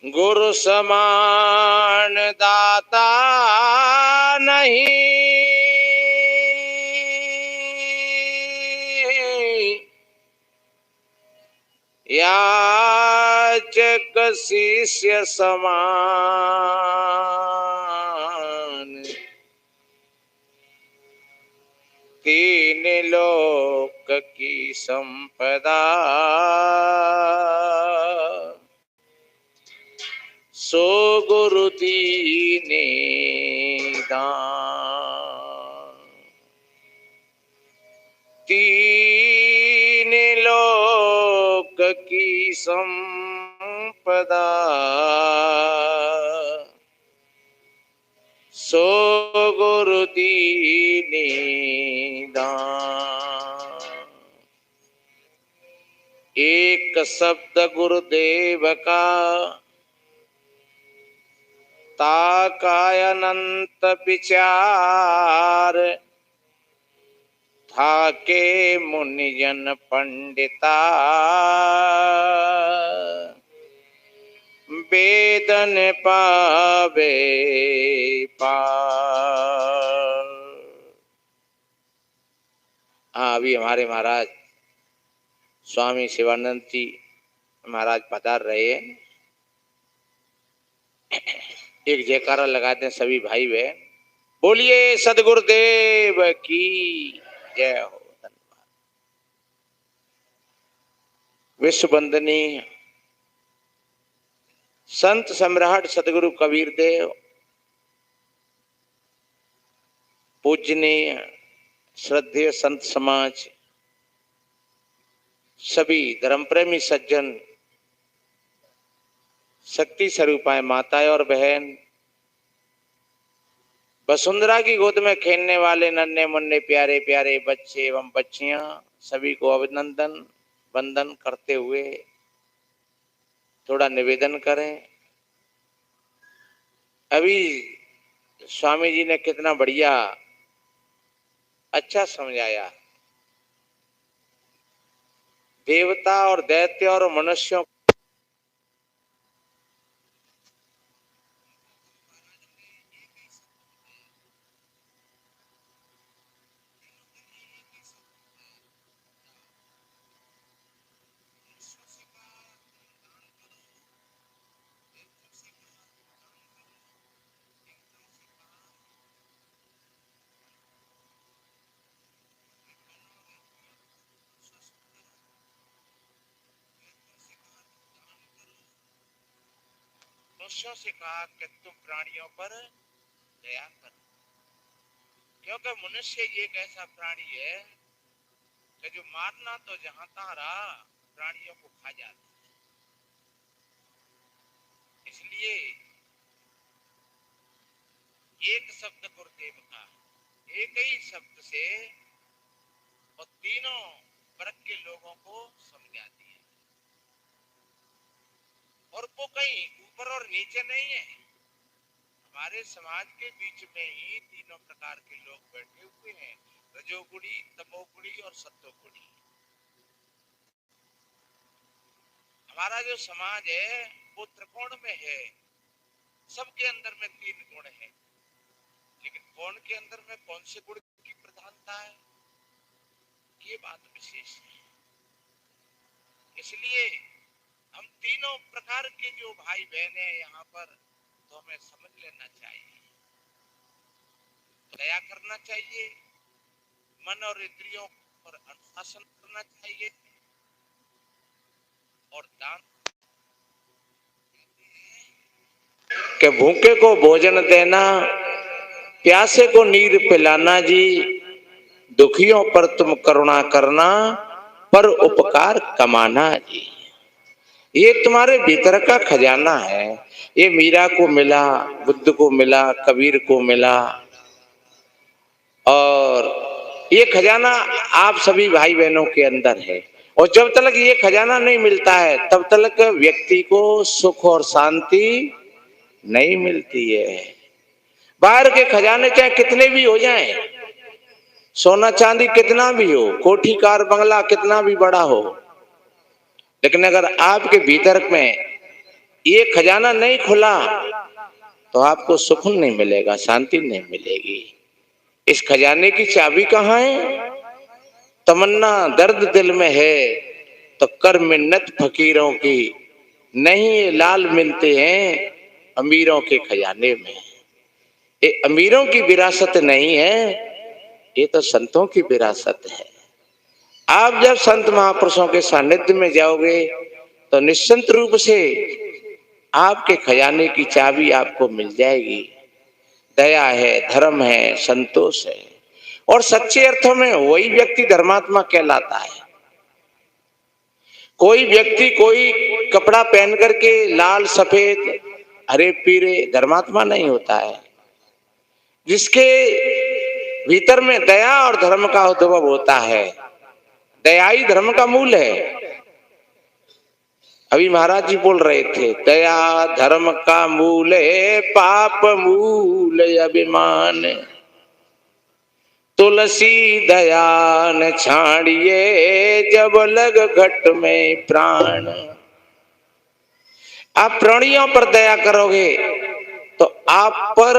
गुरु समान दाता नहीं, याचक शिष्य समान, तीन लोक की संपदा सो गुरु दीने दान। तीन लोक की संपदा सो गुरु दीने दान। एक शब्द गुरुदेव का ताकाय अनंत विचार, था के मुनिजन पंडिता वेदन पावे पार। हाँ, अभी हमारे महाराज स्वामी शिवानंद जी महाराज पधार रहे हैं। एक जयकारा लगाते हैं सभी भाई बहन। बोलिए सदगुरुदेव की जय हो। धन्यवाद। विश्व वंदनीय संत सम्राट सदगुरु कबीर देव, पूजनीय श्रद्धेय संत समाज, सभी धर्म प्रेमी सज्जन, शक्ति स्वरूपाएं माताएं और बहन, वसुंधरा की गोद में खेलने वाले नन्हे मुन्ने प्यारे प्यारे बच्चे एवं बच्चियां, सभी को अभिनंदन वंदन करते हुए थोड़ा निवेदन करें। अभी स्वामी जी ने कितना बढ़िया अच्छा समझाया। देवता और दैत्य और मनुष्यों से कहा कि तुम प्राणियों पर दया करो, क्योंकि मनुष्य एक ऐसा प्राणी है कि जो मारना तो जहां तहां रहा प्राणियों को खा जाता है। इसलिए एक शब्द गुरुदेव का, एक ही शब्द से और तीनों वर्ग के लोगों को समझाती है। और वो कहीं ऊपर और नीचे नहीं है, हमारे समाज के बीच में ही तीनों प्रकार के लोग बैठे हुए हैं, रजोगुणी, तमोगुणी और सत्वगुणी। हमारा जो समाज है वो त्रिकोण में है, सबके अंदर में तीन गुण है, लेकिन कौन के अंदर में कौन से गुण की प्रधानता है ये बात विशेष है। इसलिए हम तीनों प्रकार के जो भाई बहन है यहाँ पर, तो हमें समझ लेना चाहिए, दया करना चाहिए, मन और इंद्रियों पर अनुशासन करना चाहिए और दान के भूखे को भोजन देना, प्यासे को नीर पिलाना जी, दुखियों पर तुम करुणा करना, पर उपकार कमाना जी। ये तुम्हारे भीतर का खजाना है। ये मीरा को मिला, बुद्ध को मिला, कबीर को मिला, और ये खजाना आप सभी भाई बहनों के अंदर है। और जब तक ये खजाना नहीं मिलता है तब तक व्यक्ति को सुख और शांति नहीं मिलती है। बाहर के खजाने चाहे कितने भी हो जाएं, सोना चांदी कितना भी हो, कोठी कार बंगला कितना भी बड़ा हो, लेकिन अगर आपके भीतर में ये खजाना नहीं खुला तो आपको सुकून नहीं मिलेगा, शांति नहीं मिलेगी। इस खजाने की चाबी कहाँ है? तमन्ना दर्द दिल में है तो कर मिन्नत फकीरों की, नहीं ये लाल मिलते हैं अमीरों के खजाने में। ये अमीरों की विरासत नहीं है, ये तो संतों की विरासत है। आप जब संत महापुरुषों के सानिध्य में जाओगे तो निश्चिंत रूप से आपके खजाने की चाबी आपको मिल जाएगी। दया है, धर्म है, संतोष है, और सच्चे अर्थों में वही व्यक्ति धर्मात्मा कहलाता है। कोई व्यक्ति कोई कपड़ा पहन करके लाल सफेद हरे पीरे धर्मात्मा नहीं होता है। जिसके भीतर में दया और धर्म का उद्भव होता है, दया ही धर्म का मूल है। अभी महाराज जी बोल रहे थे, दया धर्म का मूल है, पाप मूल अभिमान। तुलसी दया न छाड़िए, जब लग घट में प्राण। आप प्राणियों पर दया करोगे तो आप पर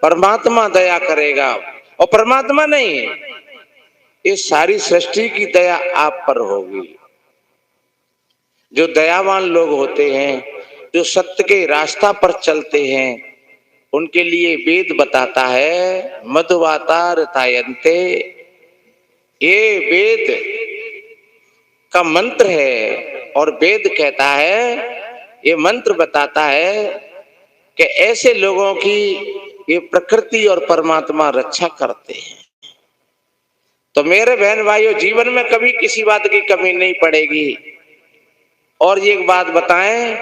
परमात्मा दया करेगा, और परमात्मा नहीं, ये सारी सृष्टि की दया आप पर होगी। जो दयावान लोग होते हैं, जो सत्य के रास्ता पर चलते हैं, उनके लिए वेद बताता है मधुवातार तायन्ते। ये वेद का मंत्र है, और वेद कहता है, ये मंत्र बताता है कि ऐसे लोगों की ये प्रकृति और परमात्मा रक्षा करते हैं। तो मेरे बहन भाइयों, जीवन में कभी किसी बात की कमी नहीं पड़ेगी। और ये एक बात बताएं,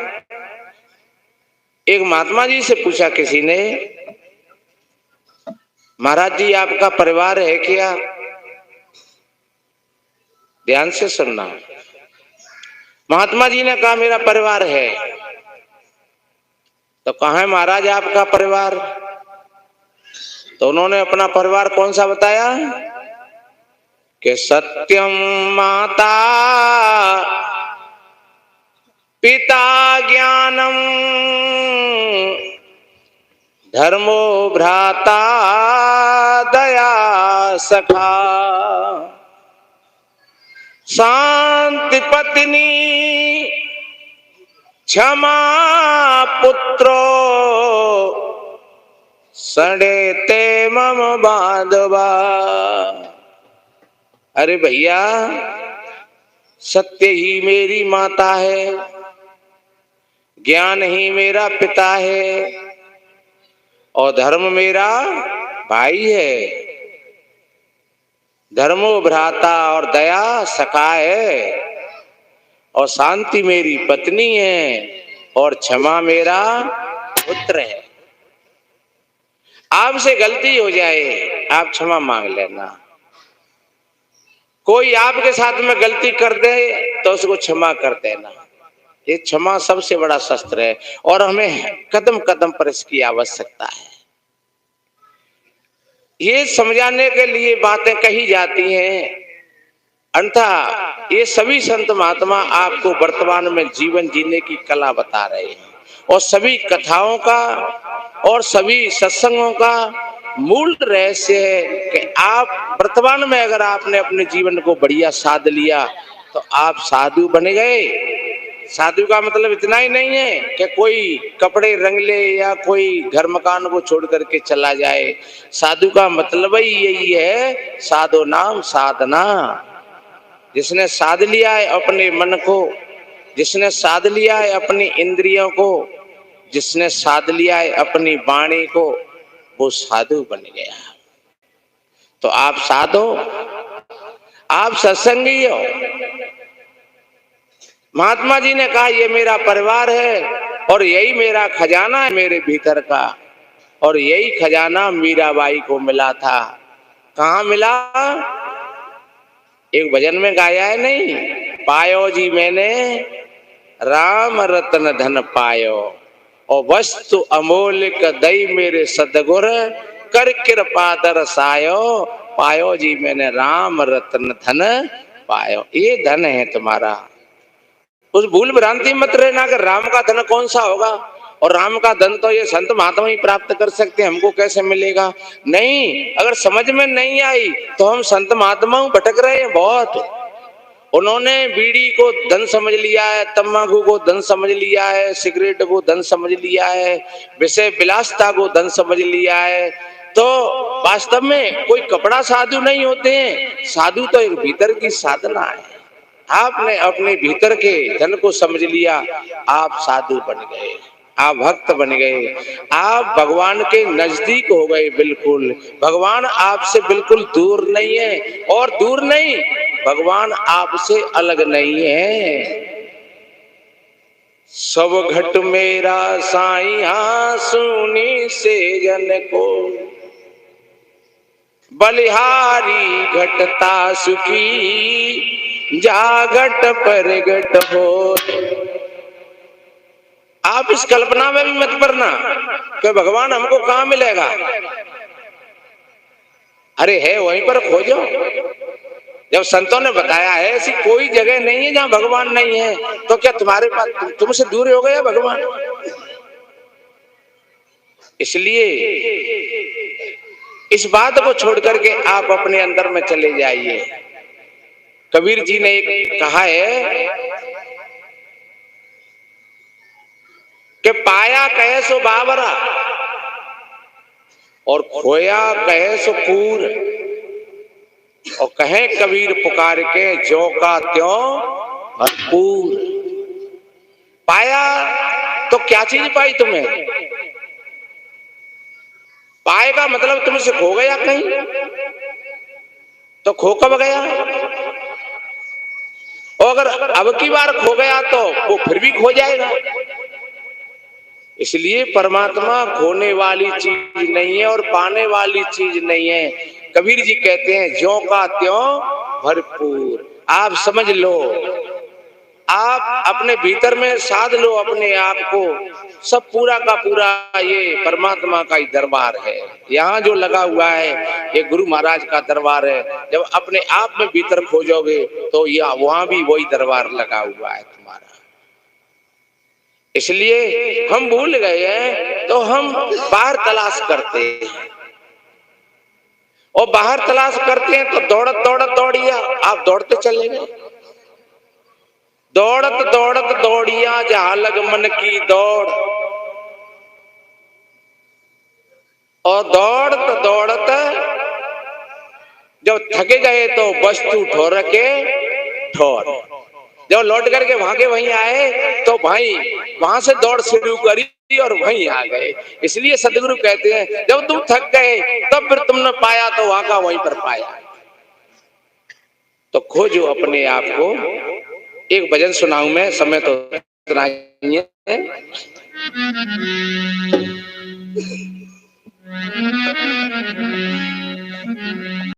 एक महात्मा जी से पूछा किसी ने, महाराज जी आपका परिवार है क्या? ध्यान से सुनना। महात्मा जी ने कहा मेरा परिवार है। तो कहाँ है महाराज आपका परिवार? तो उन्होंने अपना परिवार कौन सा बताया कि सत्यम माता पिता ज्ञानम धर्मो भ्राता दया सखा शांति पत्नी क्षमा पुत्रो सड़े ते मम बांधवा। अरे भैया, सत्य ही मेरी माता है, ज्ञान ही मेरा पिता है, और धर्म मेरा भाई है। धर्मो भ्राता और दया सखा है, और शांति मेरी पत्नी है, और क्षमा मेरा पुत्र है। आपसे गलती हो जाए आप क्षमा मांग लेना। कोई आपके साथ में गलती कर दे तो उसको क्षमा कर देना। ये क्षमा सबसे बड़ा शस्त्र है, और हमें कदम कदम पर इसकी आवश्यकता है। ये समझाने के लिए बातें कही जाती हैं, अन्यथा ये सभी संत महात्मा आपको वर्तमान में जीवन जीने की कला बता रहे हैं। और सभी कथाओं का और सभी सत्संगों का मूल रहस्य है कि आप वर्तमान में अगर आपने अपने जीवन को बढ़िया साध लिया तो आप साधु बन गए। साधु का मतलब इतना ही नहीं है कि कोई कपड़े रंग ले या कोई घर मकान को छोड़ करके चला जाए। साधु का मतलब ही यही है, साधो नाम साधना। जिसने साध लिया है अपने मन को, जिसने साध लिया है अपनी इंद्रियों को, जिसने साध लिया है अपनी वाणी को, वो साधु बन गया। तो आप साधो, आप सत्संगी हो। महात्मा जी ने कहा ये मेरा परिवार है, और यही मेरा खजाना है मेरे भीतर का। और यही खजाना मीराबाई को मिला था। कहाँ मिला? एक भजन में गाया है नहीं, पायो जी मैंने राम रत्न धन पायो, और वस्तु अमूल्य दई मेरे सदगुर कर कृपा दरसायो। पायो जी मैंने राम रत्न धन पायो। ये धन है तुम्हारा। उस भूल भ्रांति मत रहना कि राम का धन कौन सा होगा, और राम का धन तो ये संत महात्मा ही प्राप्त कर सकते हैं, हमको कैसे मिलेगा। नहीं, अगर समझ में नहीं आई तो हम संत महात्मा भटक रहे हैं बहुत। उन्होंने बीड़ी को धन समझ लिया है, तंबाकू को धन समझ लिया है, सिगरेट को धन समझ लिया है, विषय विलासता को धन समझ लिया है। तो वास्तव में कोई कपड़ा साधु नहीं होते हैं, साधु तो एक भीतर की साधना है। आपने अपने भीतर के धन को समझ लिया, आप साधु बन गए, आप भक्त बन गए, आप भगवान के नजदीक हो गए। बिल्कुल भगवान आपसे बिल्कुल दूर नहीं है, और दूर नहीं, भगवान आपसे अलग नहीं है। सब घट मेरा साईं सुनी से जन को, बलिहारी घटता सुखी जा घट पर घट हो। आप इस कल्पना में भी मत पड़ना कि भगवान हमको कहां मिलेगा। अरे है वहीं पर खोजो। जब संतों ने बताया है ऐसी कोई जगह नहीं है जहां भगवान नहीं है, तो क्या तुम्हारे पास तुमसे दूर हो गया भगवान। इसलिए इस बात को छोड़ करके आप अपने अंदर में चले जाइए। कबीर जी ने एक कहा है कि पाया कहे सो बाबरा और खोया कहे सो कूर, और कहे कबीर पुकार के जो का त्यों भरपूर। पाया तो क्या चीज पाई तुम्हें, पाए का मतलब तुमसे खो गया कहीं, तो खो कब गया। और अगर अब की बार खो गया तो वो फिर भी खो जाएगा। इसलिए परमात्मा खोने वाली चीज नहीं है और पाने वाली चीज नहीं है। कबीर जी कहते हैं ज्यों का त्यों भरपूर। आप समझ लो, आप अपने भीतर में साध लो अपने आप को, सब पूरा का पूरा ये परमात्मा का ही दरबार है। यहाँ जो लगा हुआ है ये गुरु महाराज का दरबार है। जब अपने आप में भीतर खोजोगे तो यह वहां भी वही दरबार लगा हुआ है तुम्हारा। इसलिए हम भूल गए हैं तो हम बाहर तलाश करते हैं, और बाहर तलाश करते हैं तो दौड़त दौड़त दौड़िया, आप दौड़ते चले गए। दौड़त दौड़त दौड़िया जहां लग मन की दौड़, और दौड़त दौड़त जब थके गए तो वस्तु ठोर के ठोर। जब लौट करके वहां के वहीं आए तो भाई वहां से दौड़ शुरू करी और वहीं आ गए। इसलिए सदगुरु कहते हैं जब तुम थक गए तब फिर तुमने पाया तो वहां का वहीं पर पाया। तो खोजो अपने आप को। एक भजन सुनाऊं मैं, समय तो इतना ही है।